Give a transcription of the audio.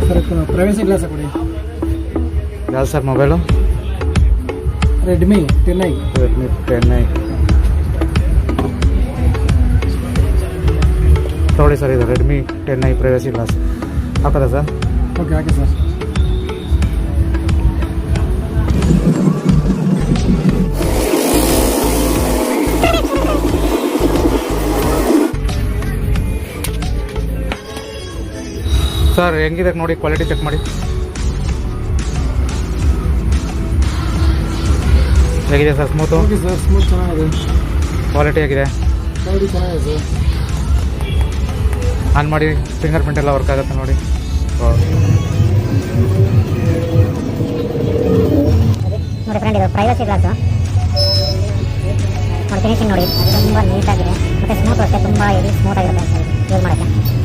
Sir privacy glass ಕೊಡಿ. ಯಾವ್ದು sir mobile? Redmi 10i. Redmi 10i ನೋಡಿ ಸರ್, ಇದು ರೆಡ್ಮಿ 10i ಪ್ರೈವೇಸಿ ಗ್ಲಾಸ್ ಹಾಕೋದಾ ಸರ್? ಓಕೆ ಹಾಕಿ ಸರ್. ಸರ್ ಹೆಂಗಿದೆ ನೋಡಿ, ಕ್ವಾಲಿಟಿ ಚೆಕ್ ಮಾಡಿ. ಹೇಗಿದೆ sir? Smooth? Okay sir, smooth ಚೆನ್ನಾಗಿದೆ. ಕ್ವಾಲಿಟಿ ಹೇಗಿದೆ? ಕ್ವಾಲಿಟಿ ಚೆನ್ನಾಗಿದೆ ಸರ್. ಆನ್ ಮಾಡಿ, ಫಿಂಗರ್ ಪ್ರಿಂಟ್ ಎಲ್ಲ ವರ್ಕ್ ಆಗುತ್ತೆ ನೋಡಿ. ನೋಡಿ ಫ್ರೆಂಡ್, ಇದು ಪ್ರೈವಸಿ ಗ್ಲಾಸು ನೋಡಿ. ಫಿನಿಶಿಂಗ್ ನೋಡಿ, ತುಂಬ ನೀಟಾಗಿದೆ ಮತ್ತು ಸ್ಮೂತ್ ಅಷ್ಟೇ, ತುಂಬ ಹೆವಿ ಸ್ಮೂತ್ ಆಗಿರುತ್ತೆ ಯೂಸ್ ಮಾಡೋಕ್ಕೆ.